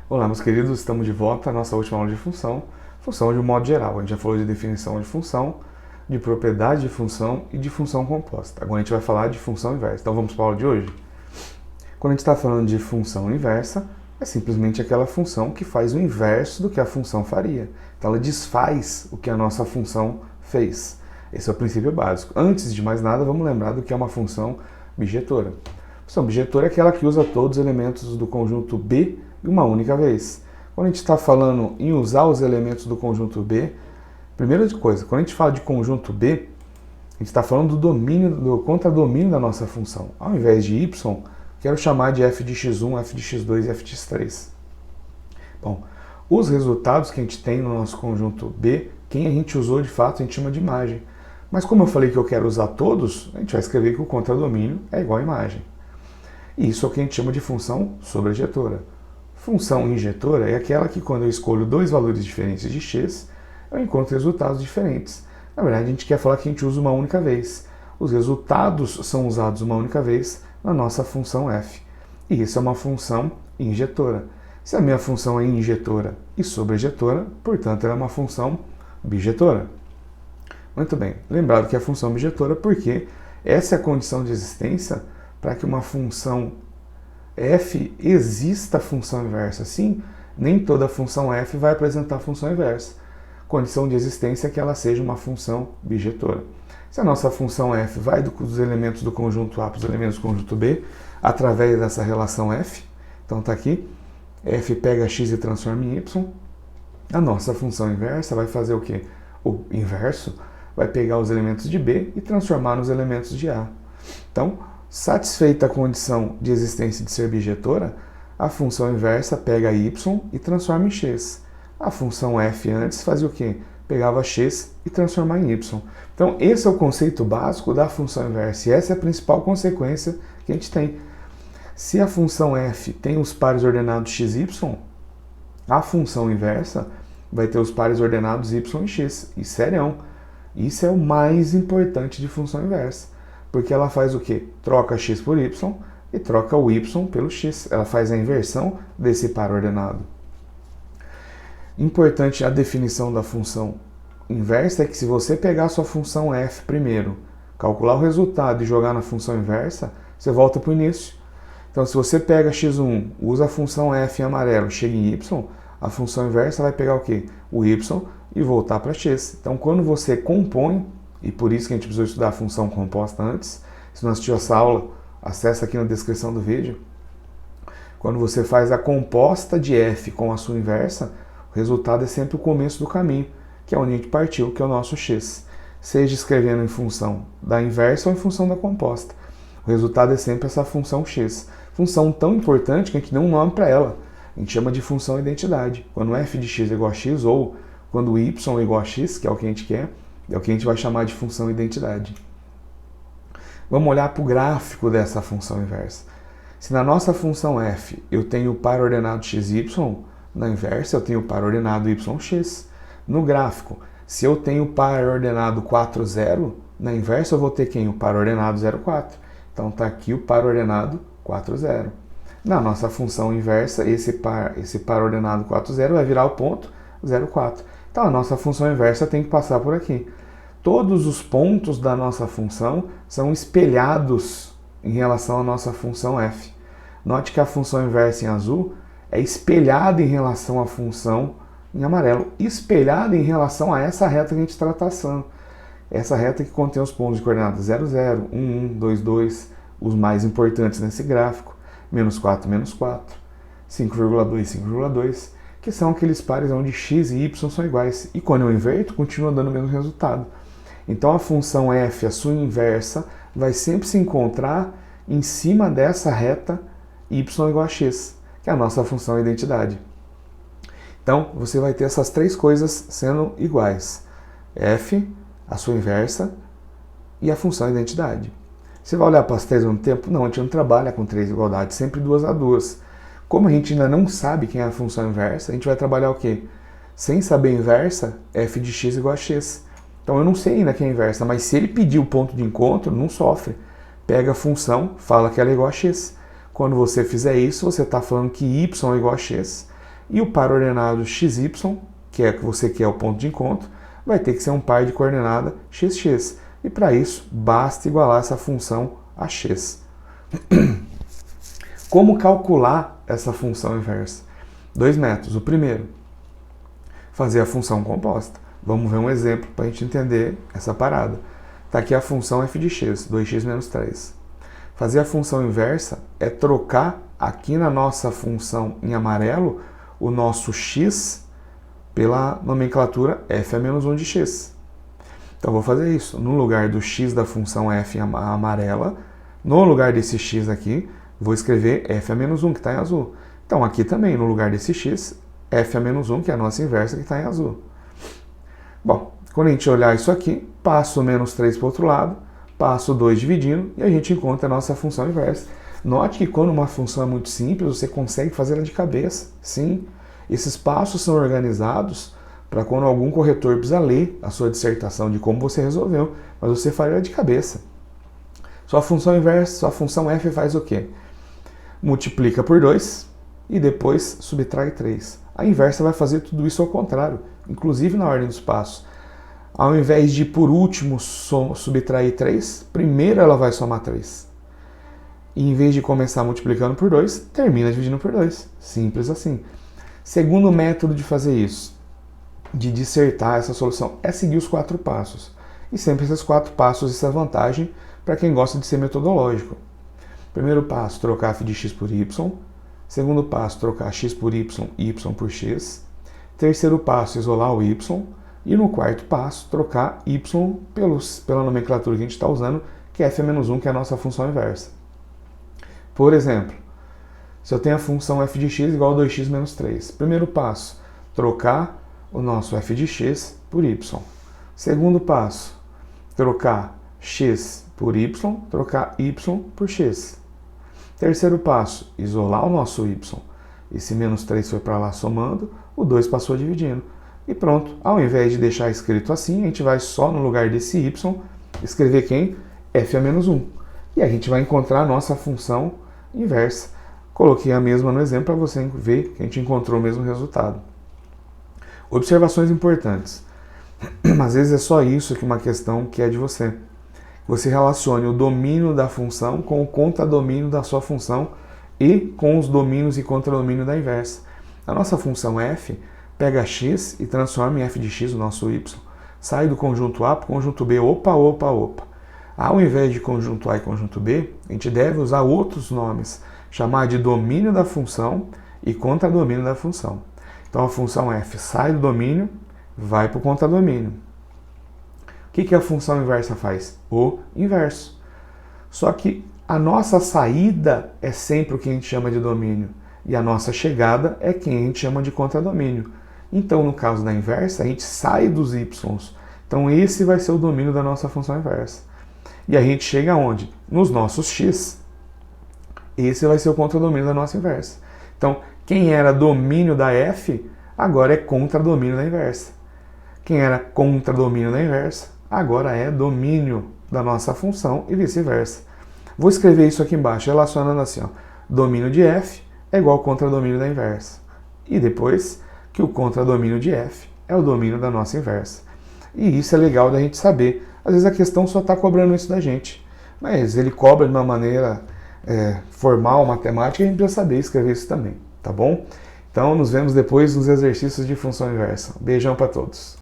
Olá, meus queridos, estamos de volta à nossa última aula de função. Função de um modo geral. A gente já falou de definição de função, de propriedade de função e de função composta. Agora a gente vai falar de função inversa. Então vamos para a aula de hoje? Quando a gente está falando de função inversa, é simplesmente aquela função que faz o inverso do que a função faria. Então ela desfaz o que a nossa função fez. Esse é o princípio básico. Antes de mais nada, vamos lembrar do que é uma função bijetora. A função bijetora é aquela que usa todos os elementos do conjunto B uma única vez. Quando a gente está falando em usar os elementos do conjunto B, primeira coisa, quando a gente fala de conjunto B, a gente está falando do domínio, do contradomínio da nossa função. Ao invés de y, quero chamar de f de x1, f de x2 e f de x3. Bom, os resultados que a gente tem no nosso conjunto B, quem a gente usou de fato, a gente chama de imagem. Mas como eu falei que eu quero usar todos, a gente vai escrever que o contradomínio é igual a imagem. E isso é o que a gente chama de função sobrejetora. Função injetora é aquela que, quando eu escolho dois valores diferentes de x, eu encontro resultados diferentes. Na verdade, a gente quer falar que a gente usa uma única vez. Os resultados são usados uma única vez na nossa função f. E isso é uma função injetora. Se a minha função é injetora e sobrejetora, portanto, ela é uma função bijetora. Muito bem, lembrado que é a função bijetora porque essa é a condição de existência para que uma função f exista a função inversa. Sim, nem toda função f vai apresentar a função inversa. Condição de existência é que ela seja uma função bijetora. Se a nossa função f vai dos elementos do conjunto A para os elementos do conjunto B, através dessa relação f, então está aqui, f pega x e transforma em y, a nossa função inversa vai fazer o quê? O inverso vai pegar os elementos de B e transformar nos elementos de A. Então, satisfeita a condição de existência de ser bijetora, a função inversa pega y e transforma em x. A função f antes fazia o quê? Pegava x e transformava em y. Então, esse é o conceito básico da função inversa e essa é a principal consequência que a gente tem. Se a função f tem os pares ordenados x, y, a função inversa vai ter os pares ordenados y e x. E sério, isso é o mais importante de função inversa. Porque ela faz o quê? Troca x por y e troca o y pelo x. Ela faz a inversão desse par ordenado. Importante a definição da função inversa é que se você pegar a sua função f primeiro, calcular o resultado e jogar na função inversa, você volta para o início. Então, se você pega x1, usa a função f em amarelo, chega em y, a função inversa vai pegar o quê? O y e voltar para x. Então, quando você compõe, e por isso que a gente precisou estudar a função composta antes. Se não assistiu essa aula, acessa aqui na descrição do vídeo. Quando você faz a composta de f com a sua inversa, o resultado é sempre o começo do caminho, que é onde a gente partiu, que é o nosso x. Seja escrevendo em função da inversa ou em função da composta. O resultado é sempre essa função x. Função tão importante que a gente deu um nome para ela. A gente chama de função identidade. Quando f de x é igual a x ou quando y é igual a x, que é o que a gente quer, é o que a gente vai chamar de função identidade. Vamos olhar para o gráfico dessa função inversa. Se na nossa função f eu tenho o par ordenado x, y, na inversa eu tenho o par ordenado y, x. No gráfico, se eu tenho o par ordenado 4, 0, na inversa eu vou ter quem? O par ordenado 0, 4. Então está aqui o par ordenado 4, 0. Na nossa função inversa, esse par ordenado 4, 0 vai virar o ponto 0, 4. Então a nossa função inversa tem que passar por aqui. Todos os pontos da nossa função são espelhados em relação à nossa função f. Note que a função inversa em azul é espelhada em relação à função em amarelo, espelhada em relação a essa reta que a gente está traçando. Essa reta que contém os pontos de coordenadas 0, 0, 1, 1, 2, 2, os mais importantes nesse gráfico, menos 4, menos 4, 5,2, 5,2, que são aqueles pares onde x e y são iguais. E quando eu inverto, continua dando o mesmo resultado. Então a função f, a sua inversa, vai sempre se encontrar em cima dessa reta y igual a x, que é a nossa função identidade. Então você vai ter essas três coisas sendo iguais. F, a sua inversa e a função identidade. Você vai olhar para as três ao mesmo tempo? Não, a gente não trabalha com três igualdades, sempre 2 a 2. Como a gente ainda não sabe quem é a função inversa, a gente vai trabalhar o quê? Sem saber a inversa, f de x igual a x. Então eu não sei ainda quem é a inversa, mas se ele pedir o ponto de encontro, não sofre. Pega a função, fala que ela é igual a x. Quando você fizer isso, você está falando que y é igual a x. E o par ordenado xy, que é que você quer o ponto de encontro, vai ter que ser um par de coordenada xx. E para isso, basta igualar essa função a x. Como calcular essa função inversa? 2 métodos. O primeiro, fazer a função composta. Vamos ver um exemplo para a gente entender essa parada. Está aqui a função f de x, 2x menos 3. Fazer a função inversa é trocar aqui na nossa função em amarelo o nosso x pela nomenclatura f a menos 1 de x. Então vou fazer isso. No lugar do x da função f amarela, no lugar desse x aqui, vou escrever f a menos 1, que está em azul. Então aqui também, no lugar desse x, f a menos 1, que é a nossa inversa, que está em azul. Bom, quando a gente olhar isso aqui, passo o menos 3 para o outro lado, passo 2 dividindo e a gente encontra a nossa função inversa. Note que quando uma função é muito simples, você consegue fazer ela de cabeça. Sim, esses passos são organizados para quando algum corretor precisa ler a sua dissertação de como você resolveu, mas você faria ela de cabeça. Sua função inversa, sua função f faz o quê? Multiplica por 2 e depois subtrai 3. A inversa vai fazer tudo isso ao contrário, inclusive na ordem dos passos. Ao invés de, por último, subtrair 3, primeiro ela vai somar 3. E em vez de começar multiplicando por 2, termina dividindo por 2. Simples assim. Segundo método de fazer isso, de dissertar essa solução, é seguir os 4 passos. E sempre esses 4 passos, essa é a vantagem para quem gosta de ser metodológico. Primeiro passo, trocar f de x por y. Segundo passo, trocar x por y, y por x. Terceiro passo, isolar o y. E no quarto passo, trocar y pela nomenclatura que a gente está usando, que é f a menos 1, que é a nossa função inversa. Por exemplo, se eu tenho a função f de x igual a 2x menos 3. Primeiro passo, trocar o nosso f de x por y. Segundo passo, trocar x por y, trocar y por x. Terceiro passo, isolar o nosso y. Esse menos 3 foi para lá somando, o 2 passou dividindo. E pronto, ao invés de deixar escrito assim, a gente vai só no lugar desse y escrever quem? F a menos 1. E a gente vai encontrar a nossa função inversa. Coloquei a mesma no exemplo para você ver que a gente encontrou o mesmo resultado. Observações importantes. Às vezes é só isso que uma questão que é de você. Você relacione o domínio da função com o contradomínio da sua função e com os domínios e contradomínio da inversa. A nossa função f pega x e transforma em f de x o nosso y. Sai do conjunto A para o conjunto B. Opa. Ao invés de conjunto A e conjunto B, a gente deve usar outros nomes. Chamar de domínio da função e contradomínio da função. Então a função f sai do domínio, vai para o contradomínio. O que a função inversa faz? O inverso. Só que a nossa saída é sempre o que a gente chama de domínio. E a nossa chegada é quem a gente chama de contradomínio. Então, no caso da inversa, a gente sai dos y's. Então, esse vai ser o domínio da nossa função inversa. E a gente chega aonde? Nos nossos x. Esse vai ser o contradomínio da nossa inversa. Então, quem era domínio da f, agora é contradomínio da inversa. Quem era contradomínio da inversa, agora é domínio da nossa função e vice-versa. Vou escrever isso aqui embaixo, relacionando assim, ó. Domínio de f é igual ao contradomínio da inversa. E depois que o contradomínio de f é o domínio da nossa inversa. E isso é legal da gente saber. Às vezes a questão só está cobrando isso da gente. Mas ele cobra de uma maneira formal, matemática, e a gente precisa saber escrever isso também, tá bom? Então nos vemos depois nos exercícios de função inversa. Beijão para todos.